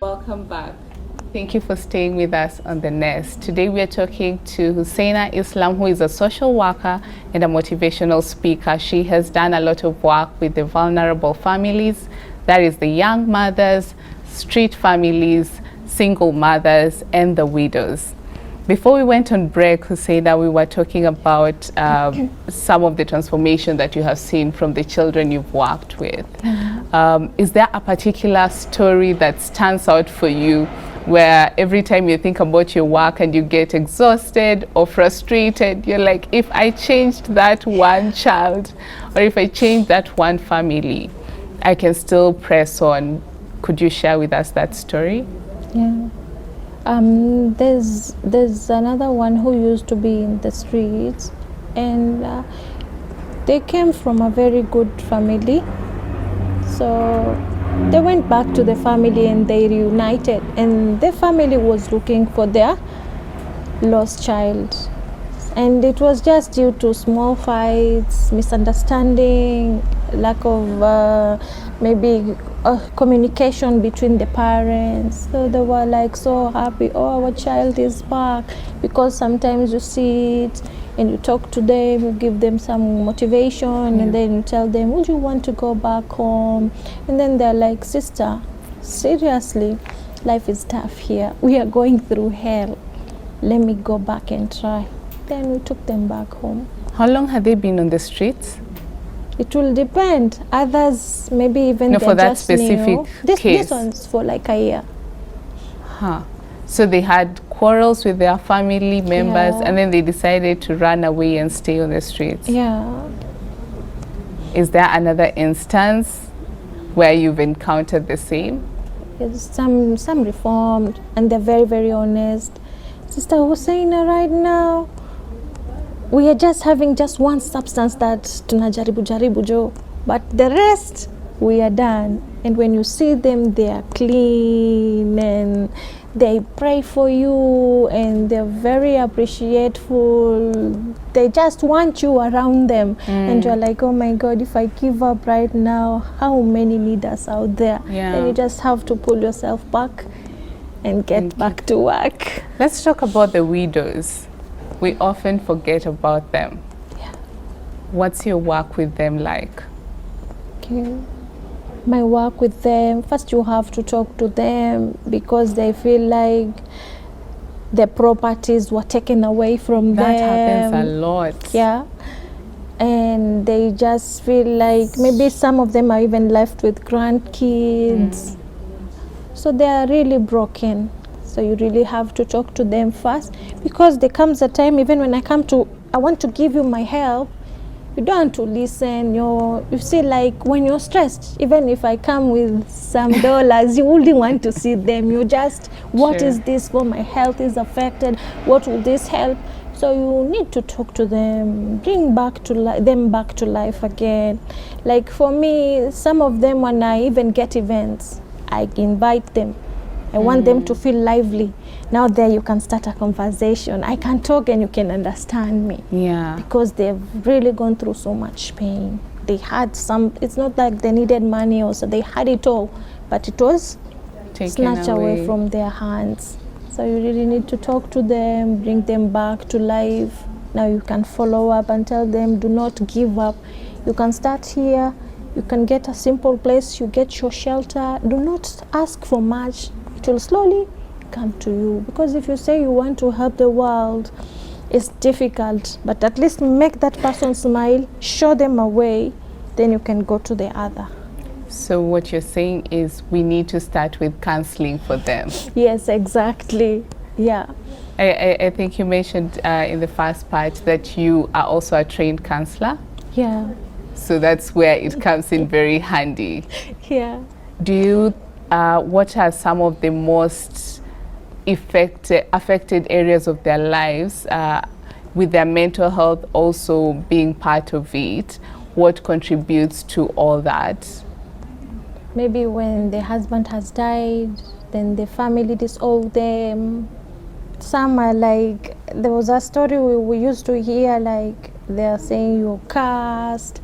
Welcome back. Thank you for staying with us on The Nest. Today we are talking to Hussaina Islam, who is a social worker and a motivational speaker. She has done a lot of work with the vulnerable families, that is the young mothers, street families, single mothers, and the widows. Before we went on break, Hussaina, we were talking about some of the transformation that you have seen from the children you've worked with. Is there a particular story that stands out for you where every time you think about your work and you get exhausted or frustrated, you're like, if I changed that one child or if I changed that one family, I can still press on. Could you share with us that story? Yeah. There's another one who used to be in the streets, and they came from a very good family. So they went back to the family and they reunited, and the family was looking for their lost child. And it was just due to small fights, misunderstanding, lack of maybe communication between the parents. So they were like so happy, oh, our child is back, because sometimes you see it and you talk to them, you give them some motivation, and then you tell them, would you want to go back home? And then they're like, sister, seriously, life is tough here. We are going through hell. Let me go back and try. Then we took them back home. How long have they been on the streets? It will depend. Others maybe even No, they're for that just specific new. This case. one's for like a year. Huh. So they had quarrels with their family members, Yeah. and then they decided to run away and stay on the streets. Yeah. Is there another instance where you've encountered the same? Yes, some reformed, and they're very, very honest. Sister Hussaina, right now we are just having just one substance that tunajaribu jaribu jo, but the rest we are done. And when you see them, they are clean and they pray for you and they're very appreciateful. They just want you around them, and you're like, oh my God, if I give up right now, how many need us out there? Yeah. Then you just have to pull yourself back and get back to work. Let's talk about the widows. We often forget about them. Yeah. What's your work with them like? Okay. My work with them, first you have to talk to them because they feel like their properties were taken away from That them. happens a lot. Yeah. And they just feel like maybe some of them are even left with grandkids. So they are really broken. So you really have to talk to them first, because there comes a time, even when I want to give you my help, you don't want to listen. You see, like when you're stressed, even if I come with some dollars, you wouldn't want to see them. You just, what Sure. is this for? My health is affected. What will this help? So you need to talk to them, bring back to them back to life again. Like for me, some of them, when I even get events, I invite them. I want them to feel lively. Now there you can start a conversation. I can talk and you can understand me, Yeah. because they've really gone through so much pain. They had some, it's not like they needed money also, they had it all, but it was Taken snatched away from their hands. So you really need to talk to them, bring them back to life. Now you can follow up and tell them, do not give up. You can start here, you can get a simple place, you get your shelter. Do not ask for much. It will slowly come to you, because if you say you want to help the world, it's difficult, but at least make that person smile, show them a way, then you can go to the other. So what you're saying is we need to start with counseling for them. Yes, exactly. Yeah. I think you mentioned in the first part that you are also a trained counselor. Yeah. So that's where it comes in very handy. Yeah. Do you, what are some of the most affected areas of their lives, with their mental health also being part of it? What contributes to all that? Maybe when the husband has died, then the family disown them. Some are like, there was a story we used to hear, like they are saying you're cursed.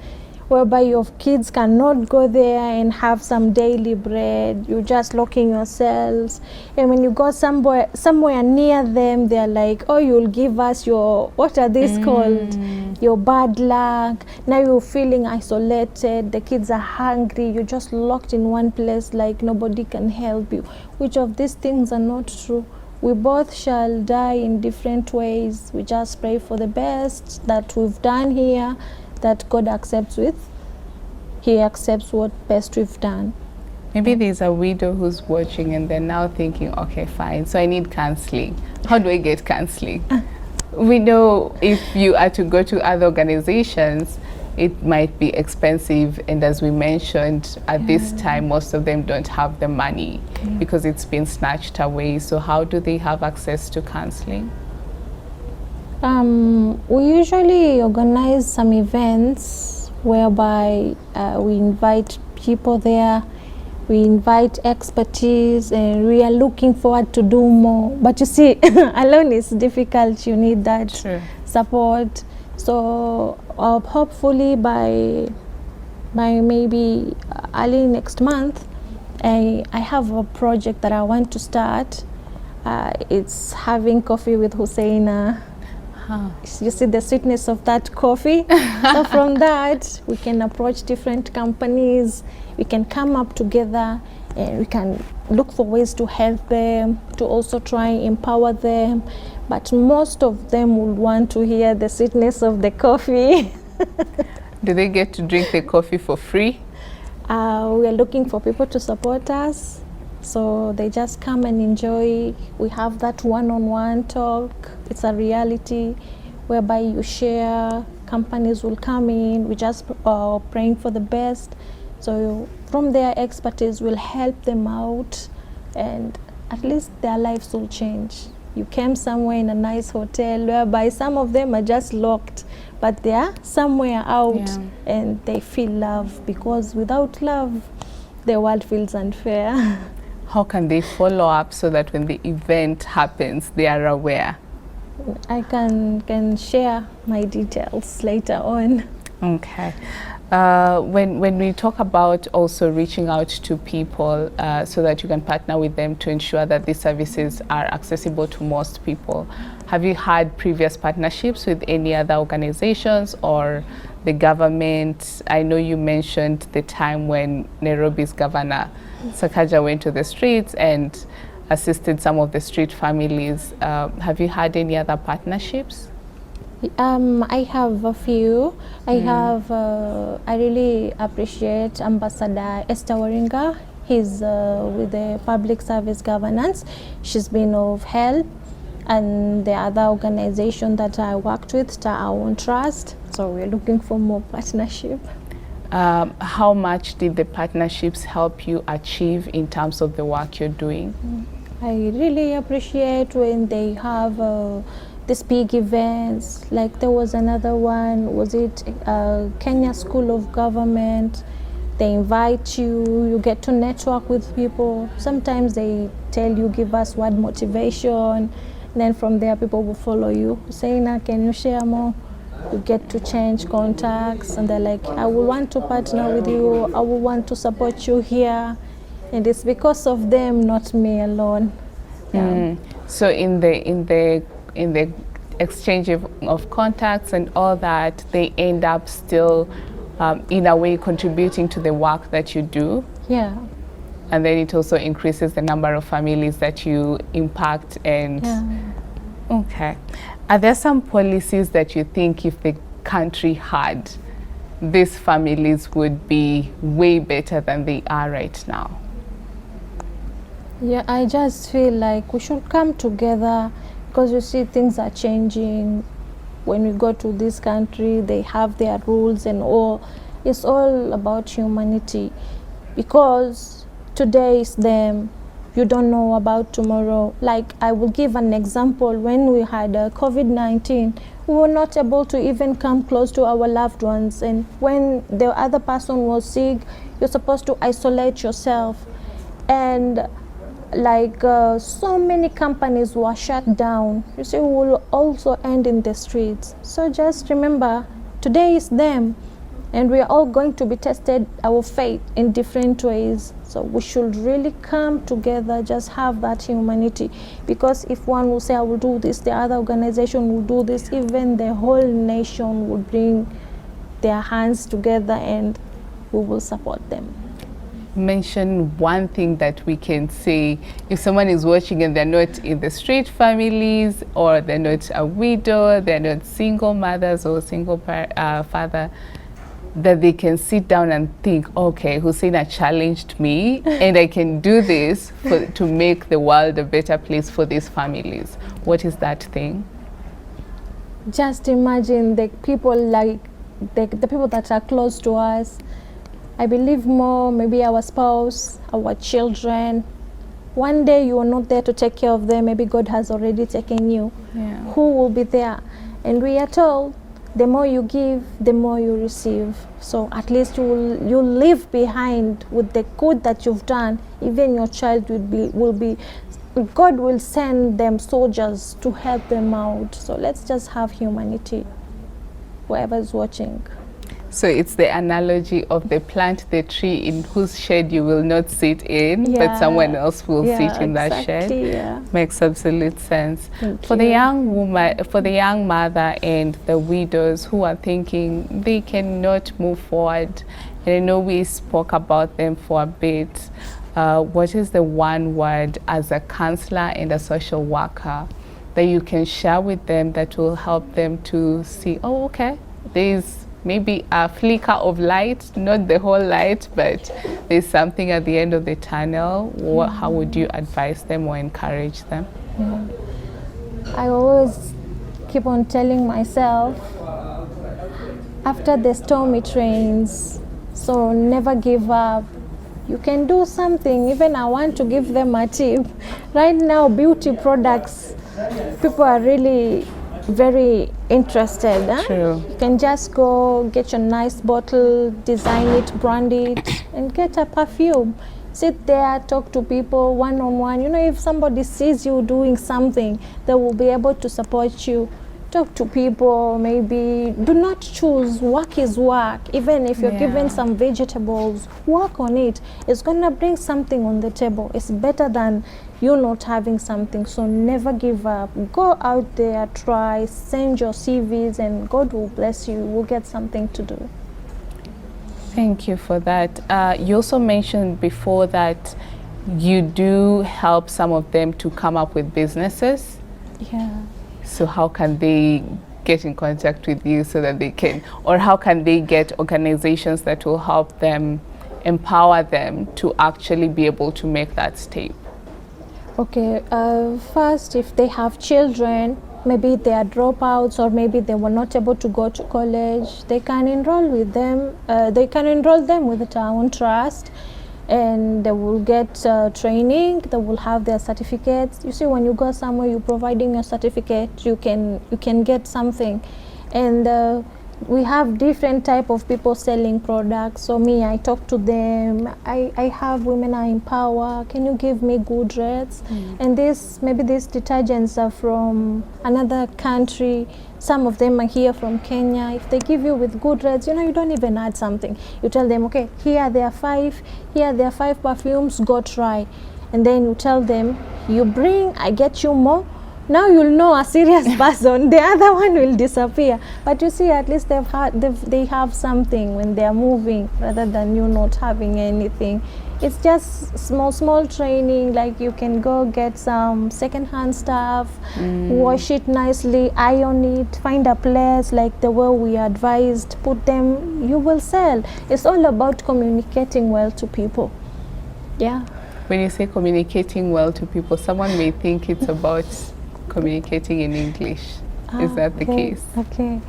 whereby your kids cannot go there and have some daily bread. You're just locking yourselves, and when you go somewhere near them, they're like, oh, you'll give us your, what are these called, your bad luck. Now you're feeling isolated, the kids are hungry, you're just locked in one place, like nobody can help you. Which of these things are not true? We both shall die in different ways. We just pray for the best that we've done here, that God accepts He accepts what best we've done. Maybe there's a widow who's watching and they're now thinking, okay, fine, so I need counseling. How do I get counseling? We know if you are to go to other organizations, it might be expensive, and as we mentioned, at this time most of them don't have the money because it's been snatched away. So how do they have access to counseling? We usually organize some events whereby we invite people there, we invite expertise, and we are looking forward to do more. But you see, alone is difficult. You need that support. So hopefully by maybe early next month, I have a project that I want to start. It's having coffee with Husseina. You see the sweetness of that coffee. So from that, we can approach different companies. We can come up together and we can look for ways to help them, to also try and empower them. But most of them will want to hear the sweetness of the coffee. Do they get to drink the coffee for free? We are looking for people to support us. So they just come and enjoy. We have that one-on-one talk. It's a reality whereby you share. Companies will come in. We just praying for the best. So from their expertise, we'll help them out, and at least their lives will change. You came somewhere in a nice hotel whereby some of them are just locked, but they are somewhere out and they feel love, because without love, the world feels unfair. How can they follow up so that when the event happens, they are aware? I can share my details later on. Okay. When we talk about also reaching out to people so that you can partner with them to ensure that these services are accessible to most people, have you had previous partnerships with any other organizations or the government? I know you mentioned the time when Nairobi's governor Sakaja went to the streets and assisted some of the street families. Have you had any other partnerships? I have a few. I really appreciate Ambassador Esther Waringa. He's with the Public Service Governance. She's been of help. And the other organization that I worked with, Star I Won't Trust. So we're looking for more partnership. How much did the partnerships help you achieve in terms of the work you're doing? I really appreciate when they have these big events. Like there was another one, was it Kenya School of Government? They invite you, you get to network with people. Sometimes they tell you, give us word motivation. Then from there, people will follow you. Saying, can you share more? You get to change contacts, and they're like, I will want to partner with you. I will want to support you here. And it's because of them, not me alone. Yeah. So in the exchange of contacts and all that, they end up still in a way contributing to the work that you do. Yeah. And then it also increases the number of families that you impact. And okay, are there some policies that you think if the country had, these families would be way better than they are right now? Yeah, I just feel like we should come together, because you see things are changing. When we go to this country, they have their rules and all. It's all about humanity, because today is them. You don't know about tomorrow. Like, I will give an example. When we had COVID-19, we were not able to even come close to our loved ones. And when the other person was sick, you're supposed to isolate yourself. And like so many companies were shut down. You see, we will also end in the streets. So just remember, today is them. and we are all going to be tested our faith in different ways. So we should really come together, just have that humanity, because if one will say I will do this, the other organization will do this, even the whole nation will bring their hands together and we will support them. Mention one thing that we can say if someone is watching and they're not in the street families, or they're not a widow, they're not single mothers or single father, that they can sit down and think, okay, Hussaina challenged me and I can do this to make the world a better place for these families. What is that thing? Just imagine the people, like the people that are close to us. I believe more, maybe our spouse, our children. One day you are not there to take care of them, maybe God has already taken you. Yeah. Who will be there? And we are told, the more you give, the more you receive. So at least you'll leave behind with the good that you've done. Even your child will be, God will send them soldiers to help them out. So let's just have humanity, whoever is watching. So it's the analogy of the plant the tree in whose shade you will not sit in, but someone else will sit in that shade. Yeah. Makes absolute sense. For you. the young woman, for the young mother and the widows who are thinking they cannot move forward, and I know we spoke about them for a bit, what is the one word as a counselor and a social worker that you can share with them that will help them to see, oh, okay, there's maybe a flicker of light, not the whole light, but there's something at the end of the tunnel? How would you advise them or encourage them? I always keep on telling myself, after the storm it rains, so never give up. You can do something. Even I want to give them a tip. Right now, beauty products, people are really very interested. True. You can just go get your nice bottle, design it, brand it, and get a perfume. Sit there, talk to people one-on-one. You know, if somebody sees you doing something, they will be able to support you. Talk to people, maybe do not choose. Work is work. Even if you're given some vegetables, work on it. It's gonna bring something on the table. It's better than you not having something. So never give up. Go out there, try, send your CVs, and God will bless you. You will get something to do. Thank you for that. You also mentioned before that you do help some of them to come up with businesses. Yeah. So how can they get in contact with you so that they can, or how can they get organizations that will help them, empower them to actually be able to make that step? Okay, first, if they have children, maybe they are dropouts, or maybe they were not able to go to college, they can enroll with them. They can enroll them with the Town Trust, and they will get training. They will have their certificates. You see, when you go somewhere, you're providing your certificate, you can get something. And we have different type of people selling products. So me, I talk to them. I have Women Are in Power. Can you give me good rates? And maybe these detergents are from another country. Some of them are here from Kenya. If they give you with good rates, you know, you don't even add something. You tell them, okay, here there are 5 perfumes, go try. And then you tell them, you bring, I get you more. Now you'll know a serious person. The other one will disappear. But you see, at least they have something when they are moving, rather than you not having anything. It's just small training, like you can go get some second-hand stuff, wash it nicely, iron it, find a place like the way we advised, put them, you will sell. It's all about communicating well to people. Yeah. When you say communicating well to people, someone may think it's about communicating in English. Is that the case? Okay.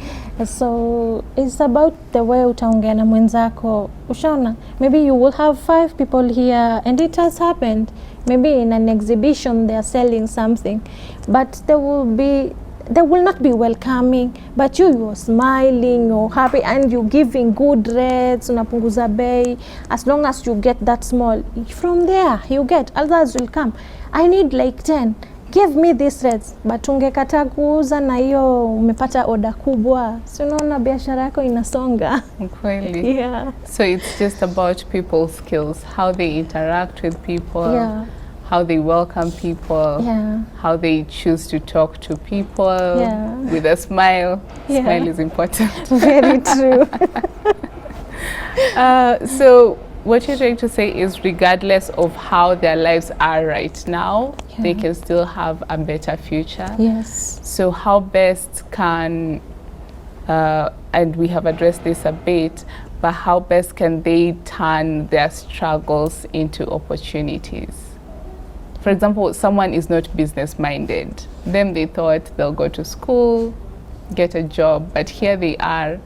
So it's about the way utaongea na mwenzako. Ushaona? Maybe you will have 5 people here, and it has happened. Maybe in an exhibition they are selling something, but they will not be welcoming, but you're smiling, you're happy, and you're giving good rates, unapunguza bei. As long as you get that small, from there you get, others will come. I need like 10. give me this rates, but ungekataa kuuza na hiyo umepata oda kubwa, si unaona biashara yako inasonga. Kweli. Yeah. So it's just about people's skills, how they interact with people, Yeah. how they welcome people, Yeah. how they choose to talk to people Yeah. with a smile. Yeah. Smile is important. Very true. So what you're trying to say is regardless of how their lives are right now, they Yeah. can still have a better future. Yes. So how best can, and we have addressed this a bit, but how best can they turn their struggles into opportunities? For example, someone is not business minded. Them, they thought they'll go to school, get a job, but here they are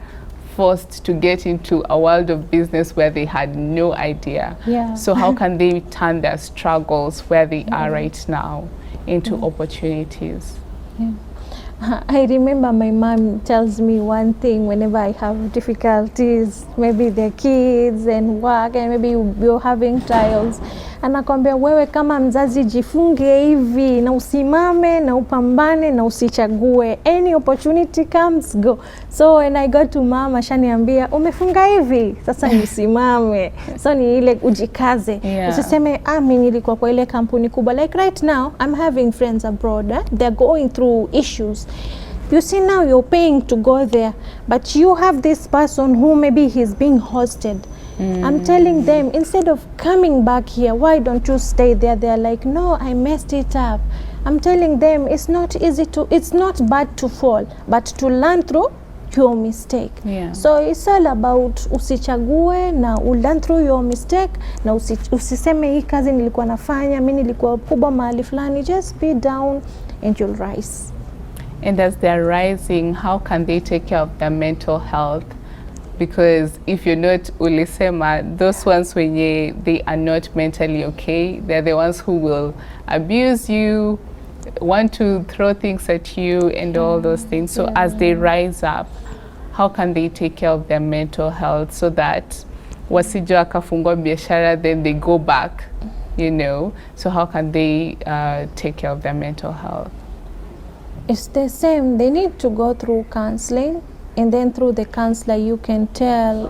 forced to get into a world of business where they had no idea. Yeah. So how can they turn their struggles where they are right now into opportunities? Yeah. I remember my mom tells me one thing whenever I have difficulties, maybe the kids and work, and maybe you're having trials. Anakwambia wewe kama mzazi jifunge hivi na usimame na upambane na usichague. Any opportunity comes, go. So when I got to mom, ashaniambia umefunga hivi, sasa ni usimame. So ni ile ujikaze. Yeah. Usiseme mimi nilikuwa kwa ile kampuni kubwa. Like right now, I'm having friends abroad. They're going through issues. You see now you're paying to go there, but you have this person who maybe he's being hosted. I'm telling them, instead of coming back here, why don't you stay there? They're like, no, I messed it up. I'm telling them it's not bad to fall, but to learn through your mistake. Yeah. So it's all about usichague na learn through your mistake na usiseme hii kazi nilikuwa nafanya, mimi nilikuwa kubwa mahali fulani. Just be down and you'll rise. And as they're rising, how can they take care of their mental health? Because if you're not ulisema, those ones when they are not mentally okay, they're the ones who will abuse you, want to throw things at you and all those things. So as they rise up, how can they take care of their mental health so that wasije wakafungua biashara then they go back, you know? So how can they take care of their mental health? It's the same. They need to go through counseling, and then through the counselor you can tell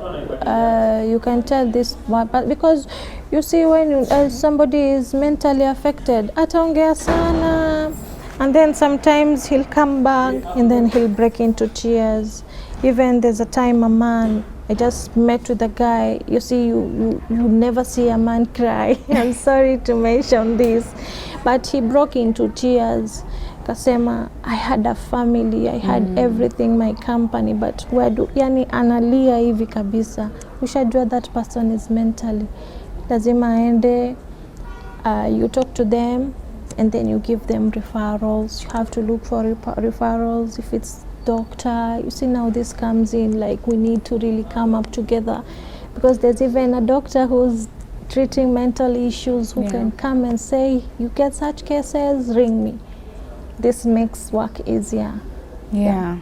this one. But because you see, when somebody is mentally affected, ataongea sana, and then sometimes he'll come back and then he'll break into tears. Even there's a time a man, I just met with a guy. You see, you never see a man cry. I'm sorry to mention this, but he broke into tears. Kasema, I had a family, I had everything, my company, but yani analia hivi kabisa. Ushajua that person is mentally. Lazima aende, you talk to them, and then you give them referrals. You have to look for referrals. If it's doctor, you see now this comes in, like we need to really come up together, because there's even a doctor who's treating mental issues who can come and say, you get such cases, ring me. This makes work easier. Yeah.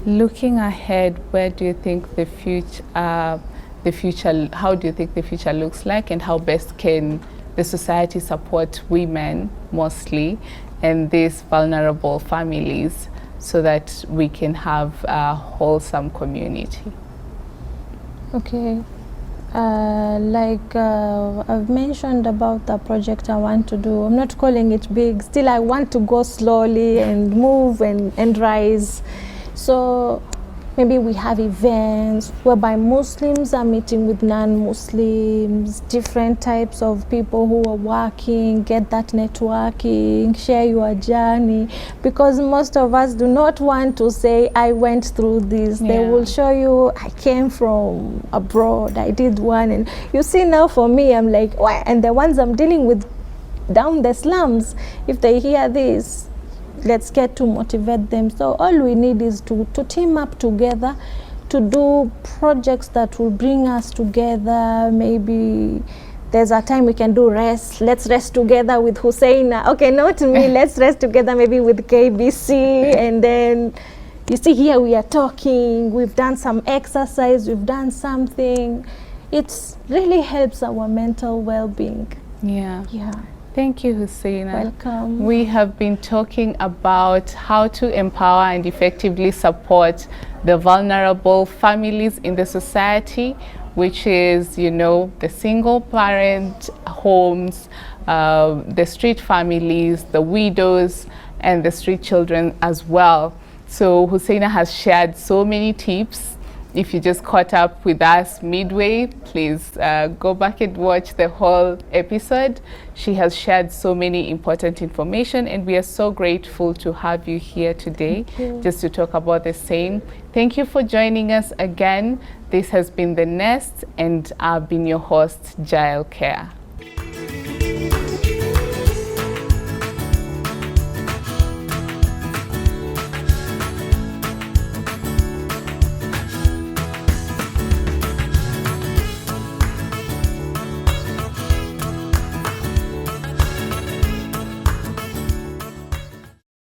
Looking ahead, where do you think the future, how do you think the future looks like, and how best can the society support women mostly and these vulnerable families so that we can have a wholesome community? Okay. I've mentioned about the project I want to do. I'm not calling it big. Still, I want to go slowly and move and rise. So maybe we have events whereby Muslims are meeting with non-Muslims, different types of people who are working, get that networking, share your journey. Because most of us do not want to say, I went through this. They will show you, I came from abroad, I did one. And you see now for me, I'm like, why? And the ones I'm dealing with down the slums, if they hear this, let's get to motivate them. So all we need is to team up together, to do projects that will bring us together. Maybe there's a time we can do rest. Let's rest together with Husseina. Okay, not me. Let's rest together maybe with KBC. And then you see here we are talking. We've done some exercise. We've done something. It really helps our mental well-being. Yeah. Yeah. Thank you, Husseina. Welcome. We have been talking about how to empower and effectively support the vulnerable families in the society, which is, you know, the single parent homes, the street families, the widows, and the street children as well. So Husseina has shared so many tips. If you just caught up with us midway, please go back and watch the whole episode. She has shared so many important information, and we are so grateful to have you here today just to talk about the same. Thank you for joining us again. This has been The Nest, and I've been your host, Jael Care.